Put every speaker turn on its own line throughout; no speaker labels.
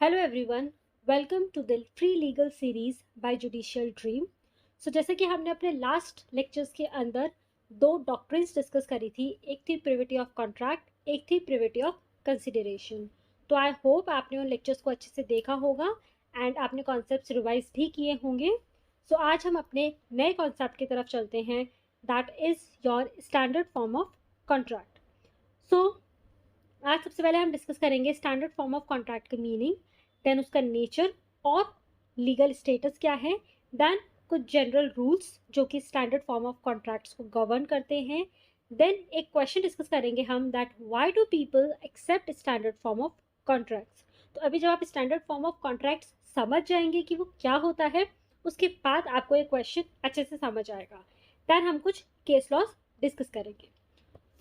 Hello everyone, welcome to the free legal series by judicial dream. जैसे कि हमने अपने लास्ट लेक्चर्स के अंदर दो डॉक्ट्रिन्स डिस्कस करी थी, एक थी प्रिविटी ऑफ कॉन्ट्रैक्ट, एक थी प्रिविटी ऑफ कंसिडरेशन। तो आई होप आपने उन लेक्चर्स को अच्छे से देखा होगा एंड आपने कॉन्सेप्ट्स रिवाइज भी किए होंगे। आज हम अपने नए कॉन्सेप्ट की तरफ चलते हैं, that is your standard form of contract. आज सबसे पहले हम डिस्कस करेंगे स्टैंडर्ड फॉर्म ऑफ कॉन्ट्रैक्ट का मीनिंग, देन उसका नेचर और लीगल स्टेटस क्या है, देन कुछ जनरल रूल्स जो कि स्टैंडर्ड फॉर्म ऑफ कॉन्ट्रैक्ट्स को गवर्न करते हैं, देन एक क्वेश्चन डिस्कस करेंगे हम, that why do people accept standard form of contracts. तो अभी जब आप स्टैंडर्ड फॉर्म ऑफ कॉन्ट्रैक्ट्स समझ जाएंगे कि वो क्या होता है, उसके बाद आपको ये क्वेश्चन अच्छे से समझ आएगा। देन हम कुछ केस लॉज डिस्कस करेंगे।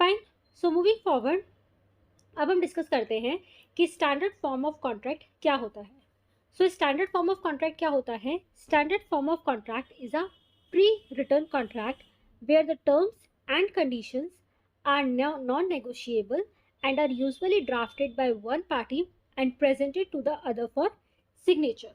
फाइन, सो मूविंग फॉरवर्ड, अब हम डिस्कस करते हैं कि स्टैंडर्ड फॉर्म ऑफ कॉन्ट्रैक्ट क्या होता है। स्टैंडर्ड फॉर्म ऑफ कॉन्ट्रैक्ट क्या होता है? Standard form of contract is a pre written contract where the terms and conditions are non negotiable and are usually drafted by one party and presented to the other for signature.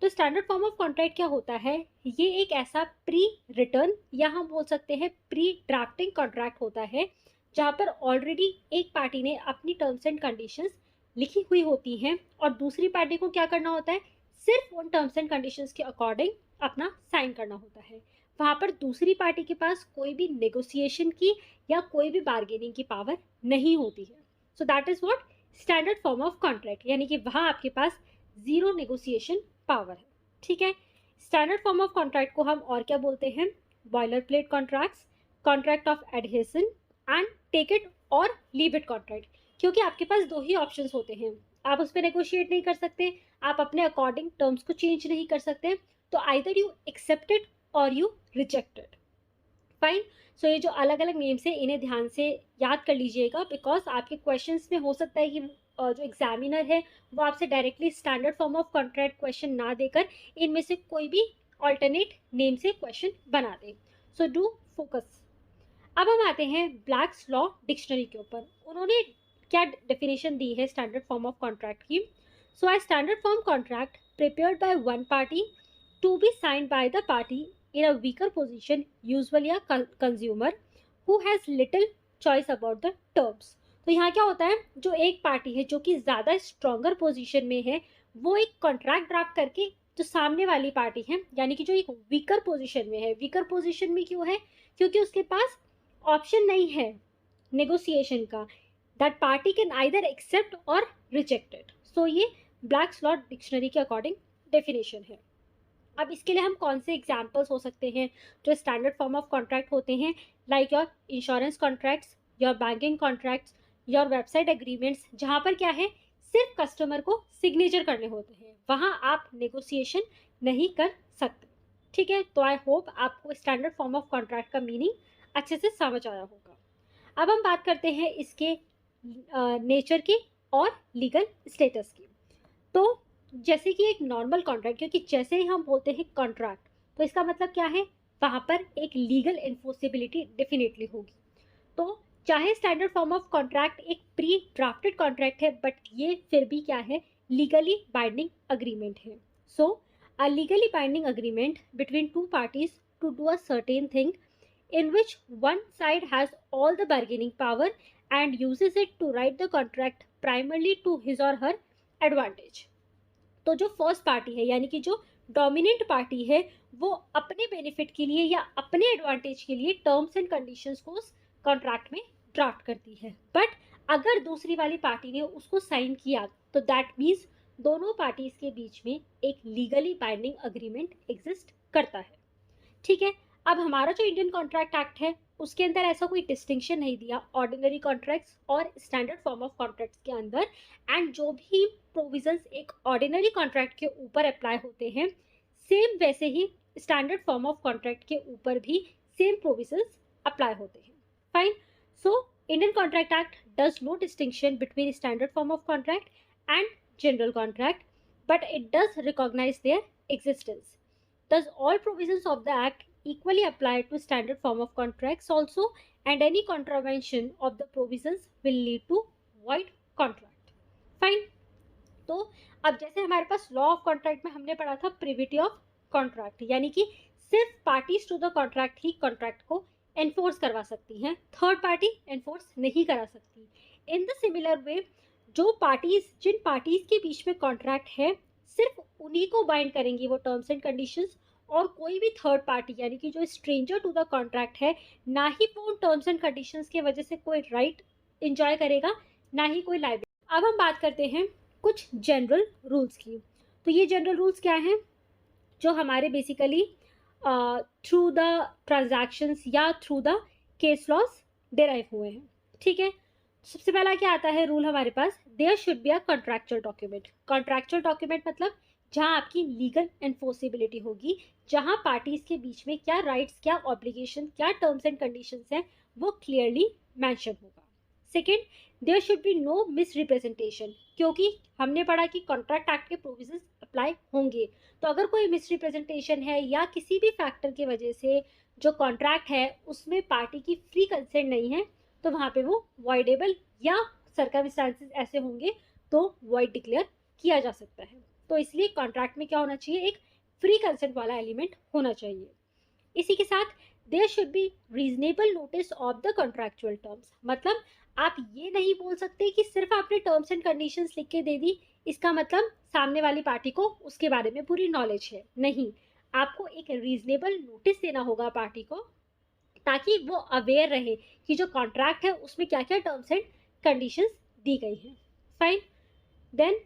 तो standard form of contract क्या होता है? ये एक ऐसा pre return या हम बोल सकते हैं प्री ड्राफ्टिंग कॉन्ट्रैक्ट होता है, जहाँ पर ऑलरेडी एक पार्टी ने अपनी टर्म्स एंड कंडीशंस लिखी हुई होती हैं और दूसरी पार्टी को क्या करना होता है? सिर्फ उन टर्म्स एंड कंडीशंस के अकॉर्डिंग अपना साइन करना होता है। वहाँ पर दूसरी पार्टी के पास कोई भी नेगोशिएशन की या कोई भी बार्गेनिंग की पावर नहीं होती है। So that is what standard form of contract, यानी कि वहाँ आपके पास जीरो नेगोशिएशन पावर है। ठीक है, स्टैंडर्ड फॉर्म ऑफ कॉन्ट्रैक्ट को हम और क्या बोलते हैं? Boiler plate contracts, contract of adhesion and take it और लीव इट कॉन्ट्रैक्ट। क्योंकि आपके पास दो ही ऑप्शंस होते हैं, आप उस पर नेगोशिएट नहीं कर सकते, आप अपने अकॉर्डिंग टर्म्स को चेंज नहीं कर सकते, तो आइदर यू एक्सेप्टेड और यू रिजेक्टेड। फाइन, ये जो अलग अलग नेम्स है इन्हें ध्यान से याद कर लीजिएगा, बिकॉज आपके क्वेश्चंस में हो सकता है कि जो एग्जामिनर है वो आपसे directly standard form of contract question ना देकर इनमें से कोई भी ऑल्टरनेट नेम से क्वेश्चन बना दे। So do focus. अब हम आते हैं ब्लैक्स लॉ डिक्शनरी के ऊपर। उन्होंने क्या डेफिनेशन दी है स्टैंडर्ड फॉर्म ऑफ कॉन्ट्रैक्ट की? A standard form contract prepared by one party to be signed by the party in a weaker position, usually a consumer who has little choice about the terms। तो यहाँ क्या होता है, जो एक party है जो कि ज़्यादा स्ट्रॉन्गर पोजीशन में है, वो एक कॉन्ट्रैक्ट ड्राफ्ट करके जो सामने वाली पार्टी है, यानी कि जो एक वीकर पोजीशन में है, वीकर पोजीशन में क्यों है? क्योंकि उसके पास ऑप्शन नहीं है नेगोशिएशन का, that party can either accept और रिजेक्टेड। सो ये ब्लैक्स लॉ डिक्शनरी के अकॉर्डिंग डेफिनेशन है। अब इसके लिए हम कौन से एग्जाम्पल्स हो सकते हैं जो स्टैंडर्ड फॉर्म ऑफ कॉन्ट्रैक्ट होते हैं? Like your insurance contracts, your banking contracts, your website agreements, जहाँ पर क्या है, सिर्फ कस्टमर को सिग्नेचर करने होते हैं, वहाँ आप नेगोशिएशन नहीं कर सकते। ठीक है, तो आई होप आपको स्टैंडर्ड फॉर्म ऑफ कॉन्ट्रैक्ट का मीनिंग अच्छे से समझ आया होगा। अब हम बात करते हैं इसके नेचर की और लीगल स्टेटस की। तो जैसे कि एक नॉर्मल कॉन्ट्रैक्ट, क्योंकि जैसे ही हम बोलते हैं कॉन्ट्रैक्ट तो इसका मतलब क्या है? वहाँ पर एक लीगल इन्फोर्सिबिलिटी डेफिनेटली होगी। तो चाहे स्टैंडर्ड फॉर्म ऑफ कॉन्ट्रैक्ट एक प्री ड्राफ्टेड कॉन्ट्रैक्ट है, बट ये फिर भी क्या है? लीगली बाइंडिंग अग्रीमेंट है। So a legally binding agreement between two parties to do a certain thing in which one side has all the bargaining power and uses it to write the contract primarily to his or her advantage। तो जो first party है, यानी कि जो dominant party है, वो अपने benefit के लिए या अपने एडवांटेज के लिए टर्म्स एंड कंडीशंस को उस कॉन्ट्रैक्ट में ड्राफ्ट करती है। बट अगर दूसरी वाली पार्टी ने उसको साइन किया तो दैट मीन्स दोनों पार्टीज के बीच में एक लीगली बाइंडिंग अग्रीमेंट एग्जिस्ट करता है। ठीक है, अब हमारा जो इंडियन कॉन्ट्रैक्ट एक्ट है उसके अंदर ऐसा कोई डिस्टिंक्शन नहीं दिया ऑर्डिनरी कॉन्ट्रैक्ट्स और स्टैंडर्ड फॉर्म ऑफ कॉन्ट्रैक्ट्स के अंदर, एंड जो भी प्रोविजंस एक ऑर्डिनरी कॉन्ट्रैक्ट के ऊपर अप्लाई होते हैं, सेम वैसे ही स्टैंडर्ड फॉर्म ऑफ कॉन्ट्रैक्ट के ऊपर भी सेम प्रोविजंस अप्लाई होते हैं। Fine, so Indian contract act does no distinction between standard form of contract and general contract, but it does recognize their existence. Thus, all provisions of the Act equally apply to standard form of contracts also, and any contravention of the provisions will lead to void contract. Fine. तो अब जैसे हमारे पास law of contract में हमने पढ़ा था privity of contract, यानी कि सिर्फ पार्टीज टू द कॉन्ट्रैक्ट ही कॉन्ट्रैक्ट को एनफोर्स करवा सकती हैं, थर्ड पार्टी एनफोर्स नहीं करा सकती। इन द सिमिलर वे जिन पार्टीज के बीच में कॉन्ट्रैक्ट है सिर्फ उन्हीं को बाइंड करेंगी वो टर्म्स एंड कंडीशंस, और कोई भी थर्ड पार्टी यानी कि जो स्ट्रेंजर टू द कॉन्ट्रैक्ट है ना ही वो उन टर्म्स एंड कंडीशंस की वजह से कोई राइट इंजॉय करेगा, ना ही कोई लाइबिलिटी। अब हम बात करते हैं कुछ जनरल रूल्स की। तो ये जनरल रूल्स क्या हैं जो हमारे बेसिकली थ्रू द ट्रांजैक्शंस या through the case laws derive हुए हैं, ठीक है। सबसे पहला क्या आता है रूल हमारे पास, there should be a contractual document. Contractual document मतलब जहां आपकी लीगल एनफोर्सिबिलिटी होगी, जहां पार्टीज के बीच में क्या राइट्स, क्या ऑब्लिगेशन, क्या टर्म्स एंड कंडीशंस हैं वो क्लियरली मेंशन होगा। Second, there should be no misrepresentation, क्योंकि हमने पढ़ा कि कॉन्ट्रैक्ट एक्ट के प्रोविजंस अप्लाई होंगे, तो अगर कोई मिस रिप्रेजेंटेशन है या किसी भी फैक्टर की वजह से जो कॉन्ट्रैक्ट है उसमें पार्टी की फ्री कंसेंट नहीं है, तो वहाँ पे वो वॉइडेबल या सर्कमस्टांसेस ऐसे होंगे तो वॉइड डिक्लेयर किया जा सकता है। तो इसलिए कॉन्ट्रैक्ट में क्या होना चाहिए, एक फ्री कंसेंट वाला एलिमेंट होना चाहिए। इसी के साथ there should be reasonable notice of the contractual terms, मतलब आप ये नहीं बोल सकते कि सिर्फ आपने टर्म्स एंड कंडीशंस लिख के दे दी, इसका मतलब सामने वाली पार्टी को उसके बारे में पूरी नॉलेज है, नहीं। आपको एक रीजनेबल नोटिस देना होगा पार्टी को ताकि वो अवेयर रहे कि जो कॉन्ट्रैक्ट है उसमें क्या क्या टर्म्स एंड कंडीशंस दी गई हैं। Fine, then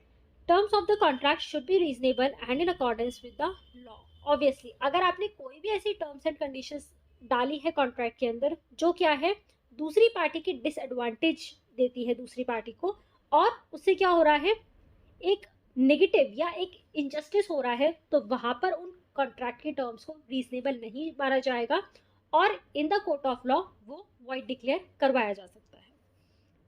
terms of the contract should be reasonable and in accordance with the law. Obviously अगर आपने कोई भी ऐसी टर्म्स एंड कंडीशंस डाली है कॉन्ट्रैक्ट के अंदर जो क्या है दूसरी पार्टी की डिसएडवांटेज देती है दूसरी पार्टी को, और उससे क्या हो रहा है एक नेगेटिव या एक इनजस्टिस हो रहा है, तो वहां पर उन कॉन्ट्रैक्ट के टर्म्स को रीजनेबल नहीं माना जाएगा और in the court of law वो वॉइड डिक्लेयर करवाया जा सकता है,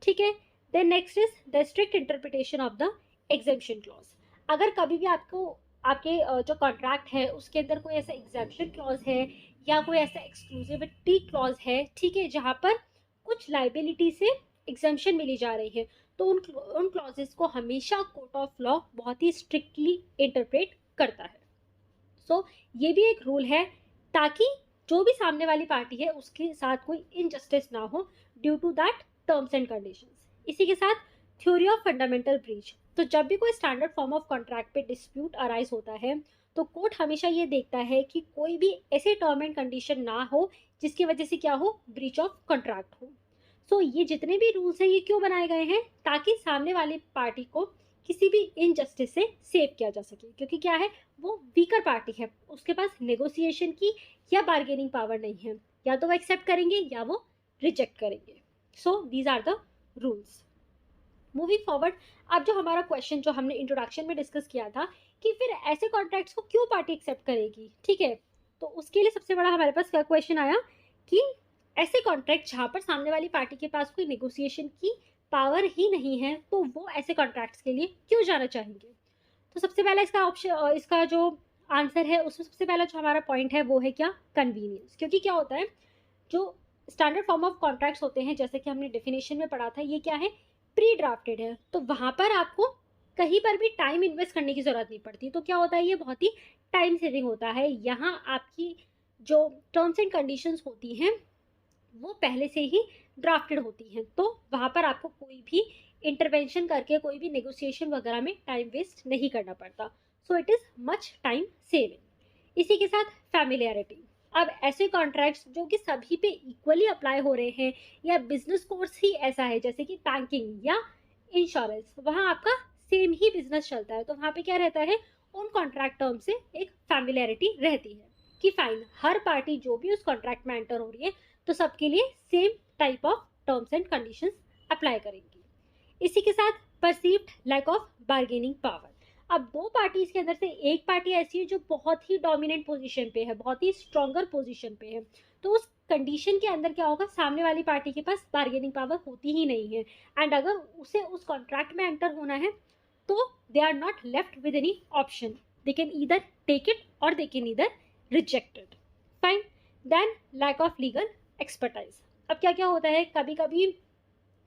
ठीक है। Then next is the strict interpretation of the exemption clause. अगर कभी भी आपको आपके जो कॉन्ट्रैक्ट है उसके अंदर कोई ऐसा एग्जेम्पशन क्लॉज है या कोई ऐसा एक्सक्लूसिविटी क्लॉज है, ठीक है, जहाँ पर कुछ लाइबिलिटी से एग्जेम्पशन मिली जा रही है, तो उन क्लॉजेस को हमेशा कोर्ट ऑफ लॉ बहुत ही स्ट्रिक्टली इंटरप्रेट करता है। सो ये भी एक रूल है ताकि जो भी सामने वाली पार्टी है उसके साथ कोई इनजस्टिस ना हो due to that terms and conditions. इसी के साथ थ्योरी ऑफ फंडामेंटल ब्रीच। तो जब भी कोई स्टैंडर्ड फॉर्म ऑफ कॉन्ट्रैक्ट पे डिस्प्यूट अराइज होता है तो कोर्ट हमेशा ये देखता है कि कोई भी ऐसे टर्म एंड कंडीशन ना हो जिसकी वजह से क्या हो, ब्रीच ऑफ कॉन्ट्रैक्ट हो। सो ये जितने भी रूल्स हैं ये क्यों बनाए गए हैं, ताकि सामने वाली पार्टी को किसी भी इनजस्टिस से सेव किया जा सके, क्योंकि क्या है वो वीकर पार्टी है, उसके पास नेगोशिएशन की या बार्गेनिंग पावर नहीं है, या तो वो एक्सेप्ट करेंगे या वो रिजेक्ट करेंगे। So these are the rules. Moving forward, अब जो हमारा क्वेश्चन जो हमने इंट्रोडक्शन में डिस्कस किया था कि फिर ऐसे कॉन्ट्रैक्ट्स को क्यों पार्टी एक्सेप्ट करेगी, ठीक है, तो उसके लिए सबसे बड़ा हमारे पास क्या क्वेश्चन आया कि ऐसे कॉन्ट्रैक्ट जहाँ पर सामने वाली पार्टी के पास कोई नेगोशिएशन की पावर ही नहीं है तो वो ऐसे कॉन्ट्रैक्ट्स के लिए क्यों जाना चाहेंगे। तो सबसे पहला इसका ऑप्शन, इसका जो आंसर है उसमें सबसे पहला जो हमारा पॉइंट है वो है क्या, कन्वीनियंस। क्योंकि क्या होता है जो स्टैंडर्ड फॉर्म ऑफ कॉन्ट्रैक्ट्स होते हैं जैसे कि हमने डेफिनेशन में पढ़ा था, ये क्या है, प्री ड्राफ्टेड है, तो वहाँ पर आपको कहीं पर भी टाइम इन्वेस्ट करने की ज़रूरत नहीं पड़ती, तो क्या होता है ये बहुत ही टाइम सेविंग होता है। यहाँ आपकी जो टर्म्स एंड कंडीशंस होती हैं वो पहले से ही ड्राफ्टेड होती हैं, तो वहाँ पर आपको कोई भी इंटरवेंशन करके कोई भी नेगोशिएशन वगैरह में टाइम वेस्ट नहीं करना पड़ता। So it is much time saving. इसी के साथ फैमिलियरिटी। अब ऐसे कॉन्ट्रैक्ट्स जो कि सभी पे इक्वली अप्लाई हो रहे हैं या बिजनेस कोर्स ही ऐसा है जैसे कि बैंकिंग या इंश्योरेंस, वहाँ आपका सेम ही बिजनेस चलता है, तो वहाँ पे क्या रहता है उन कॉन्ट्रैक्ट टर्म से एक फैमिलियरिटी रहती है कि फाइन हर पार्टी जो भी उस कॉन्ट्रैक्ट में एंटर हो रही है तो सबके लिए same type of terms and conditions apply करेंगी। इसी के साथ perceived lack of bargaining power. अब दो पार्टीज के अंदर से एक पार्टी ऐसी है जो बहुत ही डोमिनेंट पोजीशन पे है, बहुत ही स्ट्रॉन्गर पोजीशन पे है, तो उस कंडीशन के अंदर क्या होगा, सामने वाली पार्टी के पास बार्गेनिंग पावर होती ही नहीं है, एंड अगर उसे उस कॉन्ट्रैक्ट में एंटर होना है तो they are not left with any option, they can either take it or they can either reject it. Fine, then lack of legal expertise. अब क्या क्या होता है, कभी कभी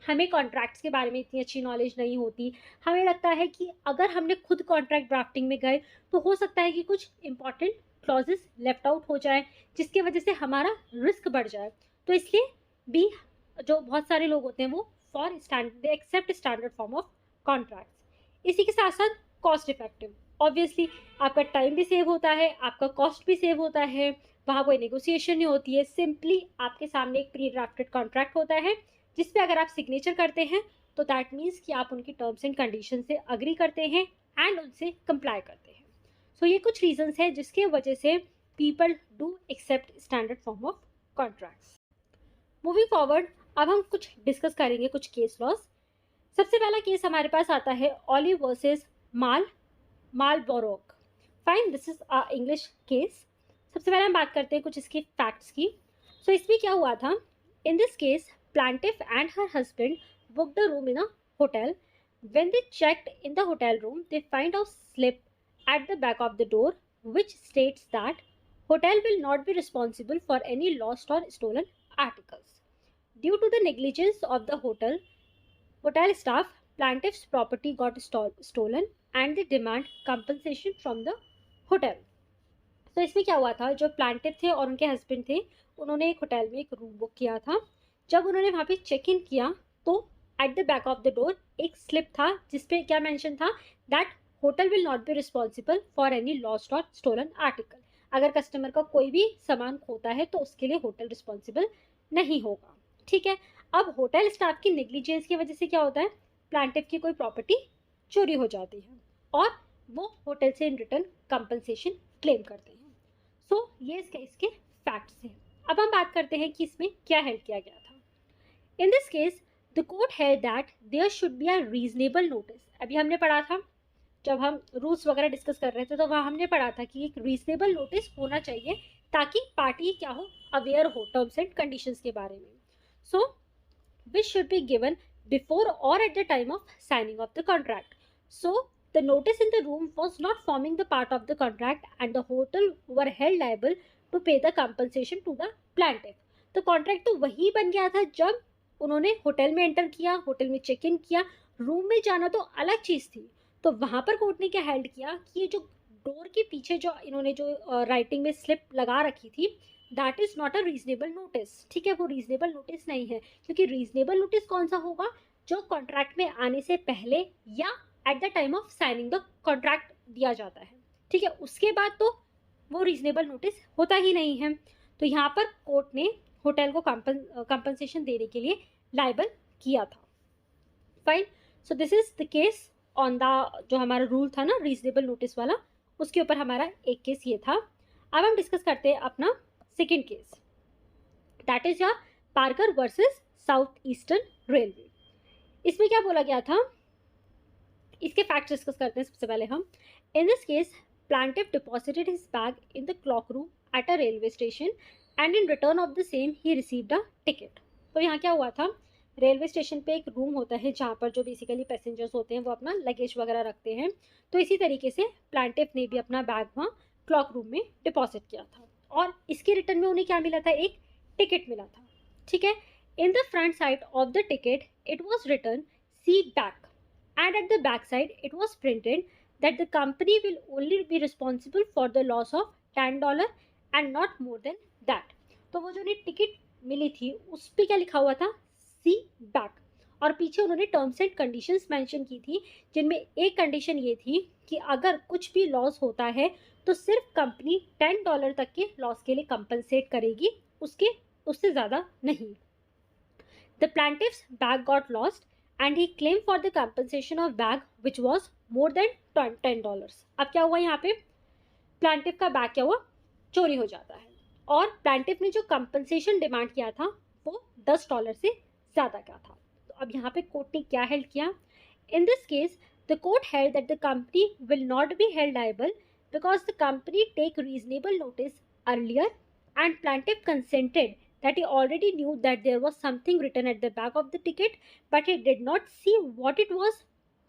हमें कॉन्ट्रैक्ट्स के बारे में इतनी अच्छी नॉलेज नहीं होती। हमें लगता है कि अगर हमने खुद कॉन्ट्रैक्ट ड्राफ्टिंग में गए तो हो सकता है कि कुछ इंपॉर्टेंट क्लॉजेस लेफ्ट आउट हो जाए, जिसकी वजह से हमारा रिस्क बढ़ जाए। तो इसलिए भी जो बहुत सारे लोग होते हैं वो for standard they accept standard form of contracts. इसी के साथ साथ कॉस्ट इफेक्टिव, ऑब्वियसली आपका टाइम भी सेव होता है, आपका कॉस्ट भी सेव होता है, वहाँ कोई नेगोशिएशन नहीं होती है, सिंपली आपके सामने एक प्री ड्राफ्टेड कॉन्ट्रैक्ट होता है जिस पे अगर आप सिग्नेचर करते हैं तो दैट मीन्स कि आप उनकी टर्म्स एंड कंडीशन से अग्री करते हैं एंड उनसे कंप्लाई करते हैं। सो ये कुछ रीजंस है जिसके वजह से people do accept standard form of contracts. Moving forward, अब हम कुछ डिस्कस करेंगे कुछ केस लॉज। सबसे पहला केस हमारे पास आता है Olive versus Marlborough. Fine, this is a English case. सबसे पहले हम बात करते हैं कुछ इसके फैक्ट्स की। सो इसमें क्या हुआ था, in this case plaintiff and her husband booked a room in a hotel. When they checked in the hotel room, they find a slip at the back of the door which states that hotel will not be responsible for any lost or stolen articles. Due to the negligence of the hotel staff, plaintiff's property got stolen and they demand compensation from the hotel. तो इसमें क्या हुआ था, जो प्लांटिव थे और उनके husband थे, उन्होंने एक होटल में एक रूम बुक किया था। जब उन्होंने वहाँ पे चेक इन किया तो at the back of the door एक स्लिप था जिसपे क्या मेंशन था, that hotel will not be responsible for any lost और स्टोलन आर्टिकल। अगर कस्टमर का कोई भी सामान खोता है तो उसके लिए होटल रिस्पॉन्सिबल नहीं होगा। ठीक है, अब होटल स्टाफ की नेग्लिजेंस की वजह से क्या होता है, प्लांटिव की कोई प्रॉपर्टी चोरी हो जाती है और वो होटल से इन रिटर्न कंपनसेशन क्लेम करते हैं। सो ये इसके फैक्ट्स हैं। अब हम बात करते हैं कि इसमें क्या हेल्ड किया गया था। In this case the court held that there should be a reasonable notice. अभी हमने पढ़ा था, जब हम रूल्स वगैरह डिस्कस कर रहे थे तो वहाँ हमने पढ़ा था कि एक रीजनेबल नोटिस होना चाहिए ताकि पार्टी क्या हो, अवेयर हो टर्म्स एंड कंडीशंस के बारे में। So which should be given before or at the time of signing of the contract. So the notice in the room was not forming the part of the contract and the hotel were held liable to pay the compensation to the plaintiff. तो contract तो वही बन गया था जब उन्होंने hotel में enter किया, होटल में चेक इन किया, रूम में जाना तो अलग चीज़ थी। तो वहाँ पर कोर्ट ने क्या हेल्ड किया कि ये जो डोर के पीछे जो इन्होंने जो राइटिंग में स्लिप लगा रखी थी, that is not a reasonable notice. ठीक है, वो रीजनेबल नोटिस नहीं है, क्योंकि रीजनेबल नोटिस कौन सा होगा, जो कॉन्ट्रैक्ट में आने से पहले या eight the time of signing the contract दिया जाता है। ठीक है, उसके बाद तो वो रीजनेबल नोटिस होता ही नहीं है। तो यहाँ पर कोर्ट ने होटल को कंपनसेशन देने के लिए लाइबल किया था। Fine, so this is the case on the, जो हमारा रूल था ना रीजनेबल नोटिस वाला, उसके ऊपर हमारा एक केस ये था। अब हम डिस्कस करते हैं अपना second case, that is your Parker versus south eastern railway. इसमें क्या बोला गया था, इसके फैक्ट डिस्कस करते हैं सबसे पहले हम। In this case plaintiff deposited his bag in the cloak room at a railway station and in return of the same he received a ticket. तो यहाँ क्या हुआ था, रेलवे स्टेशन पे एक रूम होता है जहाँ पर जो बेसिकली पैसेंजर्स होते हैं वो अपना लगेज वगैरह रखते हैं। तो इसी तरीके से प्लांटिव ने भी अपना बैग वहाँ क्लॉक रूम में डिपॉजिट किया था और इसके रिटर्न में उन्हें क्या मिला था, एक टिकट मिला था। ठीक है, in the front side of the ticket it was written see back and at the back side it was printed that the company will only be responsible for the loss of $10 and not more than that. तो वो जो उन्हें ticket मिली थी उस पर क्या लिखा हुआ था, सी बैक, और पीछे उन्होंने टर्म्स एंड कंडीशंस मेंशन की थी, जिनमें एक कंडीशन ये थी कि अगर कुछ भी लॉस होता है तो सिर्फ कंपनी $10 तक के लॉस के लिए कंपनसेट करेगी, उससे ज़्यादा नहीं। The plaintiff's bag got lost and he claimed for the compensation of bag which was more than $10. अब क्या हुआ, यहाँ पे प्लांटिव का बैग क्या हुआ, चोरी हो जाता है और प्लांटिव ने जो कंपनसेशन डिमांड किया था वो $10 से ज़्यादा का था। तो अब यहाँ पे कोर्ट ने क्या हेल्ड किया, in this case the court held that the company will not be held liable because the company take reasonable notice earlier and plaintiff consented that he already knew that there was something written at the back of the ticket, but he did not see what it was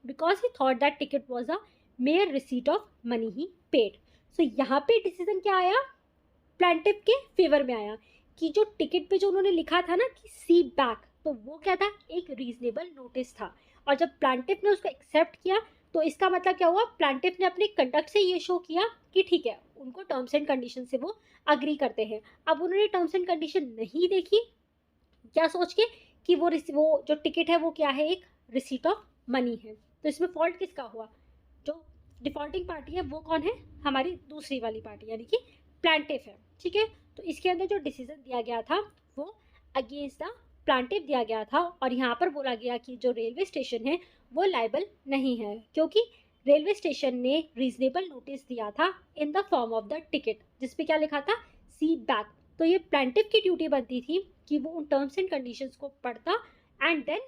because he thought that ticket was a mere receipt of money he paid. So यहाँ पे decision क्या आया, प्लांटिव के favour में आया कि जो ticket पे जो उन्होंने लिखा था ना कि सी बैक, तो वो क्या था, एक रीजनेबल नोटिस था। और जब प्लांटिफ ने उसको एक्सेप्ट किया तो इसका मतलब क्या हुआ, प्लांटिफ ने अपने कंडक्ट से ये शो किया कि ठीक है, उनको टर्म्स एंड कंडीशन से वो अग्री करते हैं। अब उन्होंने टर्म्स एंड कंडीशन नहीं देखी, क्या सोच के कि वो जो टिकट है वो क्या है, एक रिसीट ऑफ मनी है। तो इसमें फॉल्ट किसका हुआ, जो डिफॉल्टिंग पार्टी है वो कौन है, हमारी दूसरी वाली पार्टी यानी कि प्लांटिफ है। ठीक है, तो इसके अंदर जो डिसीजन दिया गया था वो अगेंस्ट द प्लांटिफ दिया गया था। और यहाँ पर बोला गया कि जो रेलवे स्टेशन है वो लाइबल नहीं है, क्योंकि रेलवे स्टेशन ने रीजनेबल नोटिस दिया था in the form of the ticket, जिसपे क्या लिखा था, सी बैक। तो ये प्लांटिफ की ड्यूटी बनती थी कि वो उन टर्म्स एंड कंडीशंस को पढ़ता एंड देन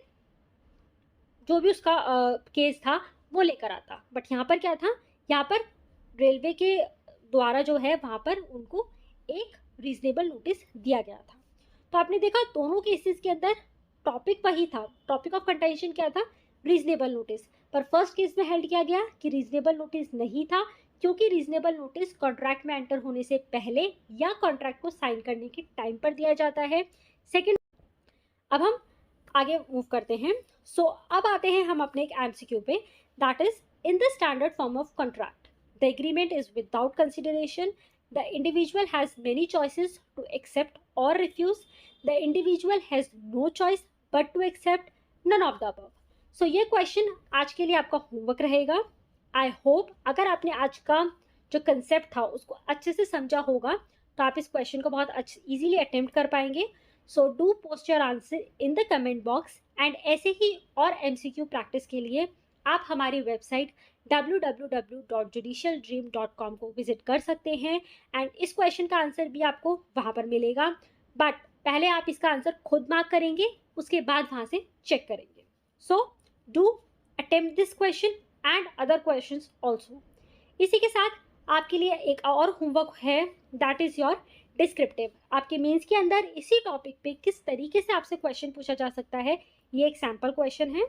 जो भी उसका केस था वो लेकर आता। बट यहाँ पर क्या था, यहाँ पर रेलवे के द्वारा जो है वहाँ पर उनको एक रीजनेबल नोटिस दिया गया था। तो आपने देखा दोनों केसेस के अंदर टॉपिक वही था, टॉपिक ऑफ कंटेंशन क्या था, रीजनेबल नोटिस। पर फर्स्ट केस में हेल्ड किया गया कि रीजनेबल नोटिस नहीं था, क्योंकि रीजनेबल नोटिस कॉन्ट्रैक्ट में एंटर होने से पहले या कॉन्ट्रैक्ट को साइन करने के टाइम पर दिया जाता है। सेकेंड, अब हम आगे मूव करते हैं। सो अब आते हैं हम अपने एक एमसीक्यू पे, that is in the standard form of contract the agreement is without consideration, the individual has many choices to accept or refuse, the individual has no choice but to accept none of the above. So ये question आज के लिए आपका homework रहेगा। I hope अगर आपने आज का जो कंसेप्ट था उसको अच्छे से समझा होगा तो आप इस क्वेश्चन को बहुत अच्छे इजीली अटेम्प्ट कर पाएंगे। So do post your answer in the comment box and ऐसे ही और एमसीक्यू प्रैक्टिस के लिए आप हमारी वेबसाइट www.judicialdream.com को विजिट कर सकते हैं एंड इस क्वेश्चन का आंसर भी आपको वहाँ पर मिलेगा। बट पहले आप इसका आंसर खुद मार्क करेंगे, उसके बाद वहाँ से चेक करेंगे। So do attempt this question and other questions also. इसी के साथ आपके लिए एक और होमवर्क है, दैट इज़ योर डिस्क्रिप्टिव। आपके मेंस के अंदर इसी टॉपिक पे किस तरीके से आपसे क्वेश्चन पूछा जा सकता है, ये एक सैम्पल क्वेश्चन है,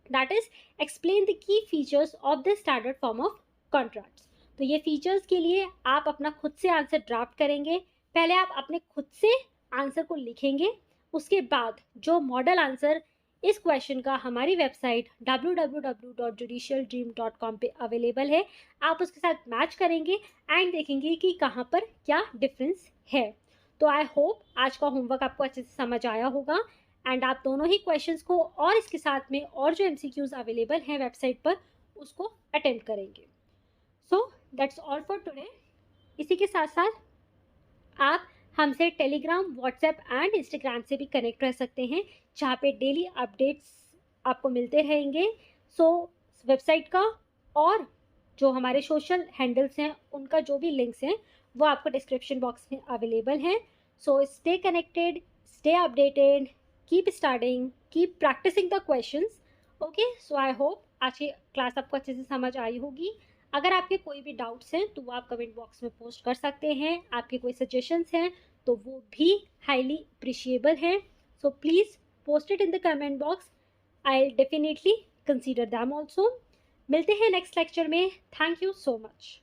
that is explain the key features of the standard form of contracts. तो ये फीचर्स के लिए आप अपना खुद से आंसर ड्राफ्ट करेंगे। पहले आप अपने खुद से आंसर को लिखेंगे, उसके बाद जो मॉडल आंसर इस क्वेश्चन का हमारी वेबसाइट www.judicialdream.com पे अवेलेबल है, आप उसके साथ मैच करेंगे एंड देखेंगे कि कहाँ पर क्या डिफरेंस है। तो आई होप आज का होमवर्क आपको अच्छे से समझ आया होगा एंड आप दोनों ही क्वेश्चंस को और इसके साथ में और जो एमसीक्यूज अवेलेबल हैं वेबसाइट पर उसको अटेम्प्ट करेंगे। So that's all for today. इसी के साथ साथ आप हमसे टेलीग्राम, व्हाट्सएप एंड इंस्टाग्राम से भी कनेक्ट रह सकते हैं, जहाँ पे डेली अपडेट्स आपको मिलते रहेंगे। सो वेबसाइट का और जो हमारे सोशल हैंडल्स हैं उनका जो भी लिंक्स हैं वो आपको डिस्क्रिप्शन बॉक्स में अवेलेबल हैं। So stay connected, stay updated, keep studying, keep practicing the questions. Okay, so I hope आज की क्लास आपको अच्छे से समझ आई होगी। अगर आपके कोई भी डाउट्स हैं तो वो आप कमेंट बॉक्स में पोस्ट कर सकते हैं, आपके कोई सजेशंस हैं तो वो भी हाईली अप्रिशिएबल हैं। So please post it in the comment box, I definitely consider them also. मिलते हैं नेक्स्ट लेक्चर में। Thank you so much.